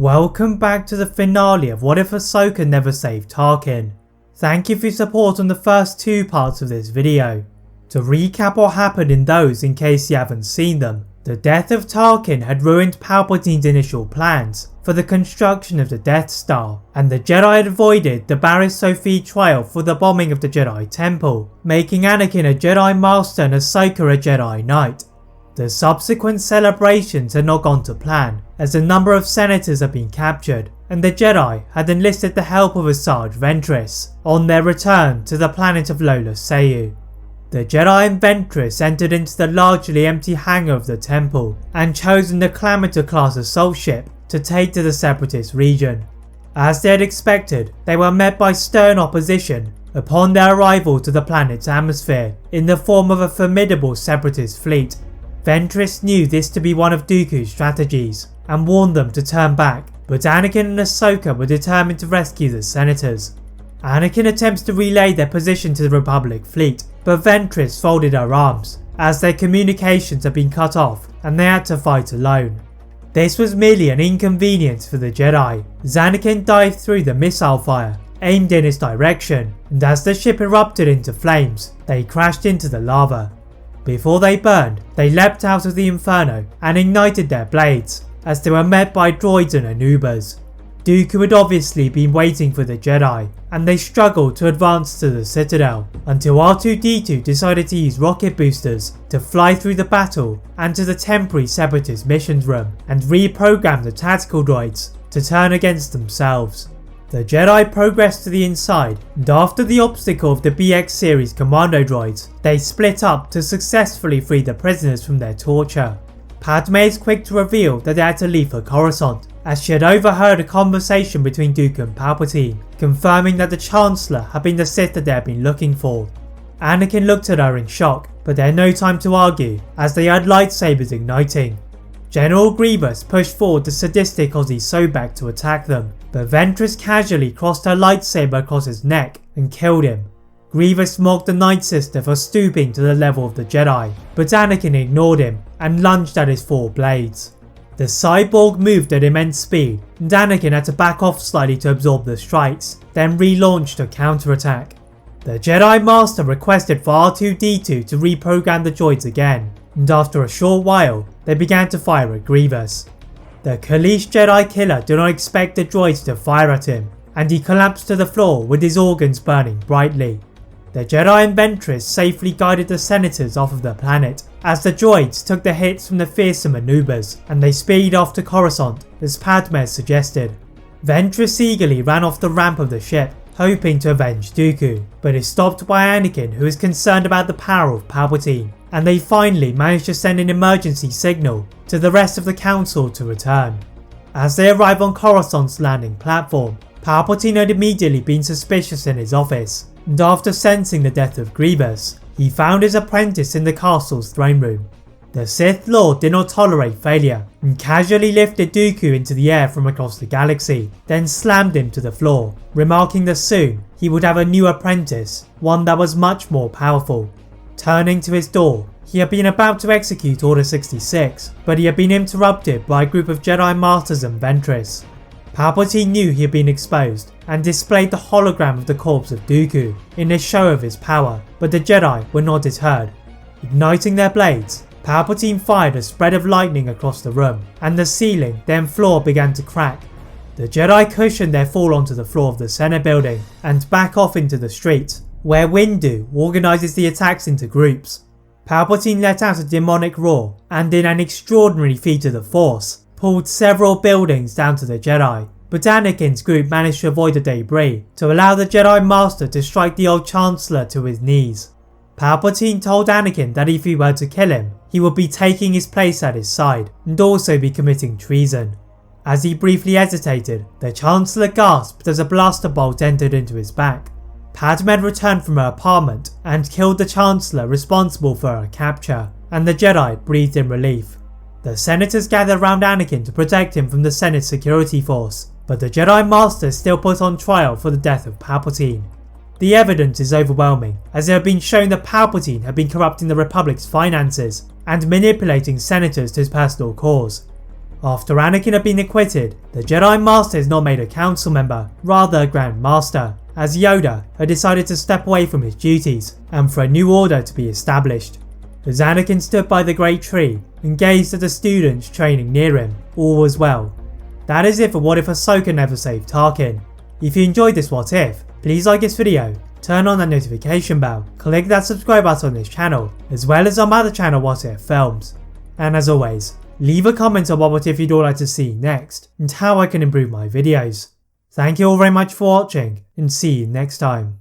Welcome back to the finale of What If Ahsoka Never Saved Tarkin. Thank you for your support on the first two parts of this video. To recap what happened in those in case you haven't seen them, the death of Tarkin had ruined Palpatine's initial plans for the construction of the Death Star, and the Jedi had avoided the Barriss Sophie trial for the bombing of the Jedi Temple, making Anakin a Jedi Master and Ahsoka a Jedi Knight. The subsequent celebrations had not gone to plan, as a number of senators had been captured, and the Jedi had enlisted the help of Asajj Ventress on their return to the planet of Lola Sayu. The Jedi and Ventress entered into the largely empty hangar of the temple and chosen the Clamator-class assault ship to take to the Separatist region. As they had expected, they were met by stern opposition upon their arrival to the planet's atmosphere in the form of a formidable Separatist fleet. Ventress knew this to be one of Dooku's strategies and warned them to turn back, but Anakin and Ahsoka were determined to rescue the senators. Anakin attempts to relay their position to the Republic fleet, but Ventress folded her arms as their communications had been cut off and they had to fight alone. This was merely an inconvenience for the Jedi, as Anakin dived through the missile fire aimed in its direction, and as the ship erupted into flames, they crashed into the lava. Before they burned, they leapt out of the inferno and ignited their blades as they were met by droids and Anoobas. Dooku had obviously been waiting for the Jedi, and they struggled to advance to the citadel until R2-D2 decided to use rocket boosters to fly through the battle and to the temporary Separatist missions room and reprogram the tactical droids to turn against themselves. The Jedi progressed to the inside, and after the obstacle of the BX series commando droids, they split up to successfully free the prisoners from their torture. Padme is quick to reveal that they had to leave for Coruscant, as she had overheard a conversation between Dooku and Palpatine, confirming that the Chancellor had been the Sith that they had been looking for. Anakin looked at her in shock, but they had no time to argue, as they had lightsabers igniting. General Grievous pushed forward the sadistic Osi Sobeck to attack them, but Ventress casually crossed her lightsaber across his neck and killed him. Grievous mocked the Night Sister for stooping to the level of the Jedi, but Anakin ignored him and lunged at his four blades. The cyborg moved at immense speed, and Anakin had to back off slightly to absorb the strikes, then relaunched a counterattack. The Jedi Master requested for R2-D2 to reprogram the droids again, and after a short while, they began to fire at Grievous. The Kaleesh Jedi killer did not expect the droids to fire at him, and he collapsed to the floor with his organs burning brightly. The Jedi and Ventress safely guided the senators off of the planet, as the droids took the hits from the fearsome Anoobas, and they speeded off to Coruscant, as Padme suggested. Ventress eagerly ran off the ramp of the ship, hoping to avenge Dooku, but is stopped by Anakin, who is concerned about the power of Palpatine, and they finally manage to send an emergency signal to the rest of the council to return. As they arrive on Coruscant's landing platform, Palpatine had immediately been suspicious in his office, and after sensing the death of Grievous, he found his apprentice in the castle's throne room. The Sith Lord did not tolerate failure, and casually lifted Dooku into the air from across the galaxy, then slammed him to the floor, remarking that soon he would have a new apprentice, one that was much more powerful. Turning to his door, he had been about to execute Order 66, but he had been interrupted by a group of Jedi Masters and Ventress. Palpatine knew he had been exposed and displayed the hologram of the corpse of Dooku in a show of his power, but the Jedi were not deterred. Igniting their blades, Palpatine fired a spread of lightning across the room, and the ceiling then floor began to crack. The Jedi cushioned their fall onto the floor of the Senate building and back off into the street, where Windu organises the attacks into groups. Palpatine let out a demonic roar and, in an extraordinary feat of the Force, pulled several buildings down to the Jedi, but Anakin's group managed to avoid the debris to allow the Jedi Master to strike the old Chancellor to his knees. Palpatine told Anakin that if he were to kill him, he would be taking his place at his side and also be committing treason. As he briefly hesitated, the Chancellor gasped as a blaster bolt entered into his back. Padme had returned from her apartment and killed the Chancellor responsible for her capture, and the Jedi breathed in relief. The senators gathered around Anakin to protect him from the Senate security force, but the Jedi Master still put on trial for the death of Palpatine. The evidence is overwhelming, as it had been shown that Palpatine had been corrupting the Republic's finances and manipulating senators to his personal cause. After Anakin had been acquitted, the Jedi Master is not made a council member, rather a Grand Master, as Yoda had decided to step away from his duties and for a new order to be established. As Anakin stood by the great tree and gazed at the students training near him, all was well. That is it for What If Ahsoka Never Saved Tarkin. If you enjoyed this What If, please like this video, turn on that notification bell, click that subscribe button on this channel, as well as on my other channel What If Films. And as always, leave a comment on what if you'd all like to see next, and how I can improve my videos. Thank you all very much for watching, and see you next time.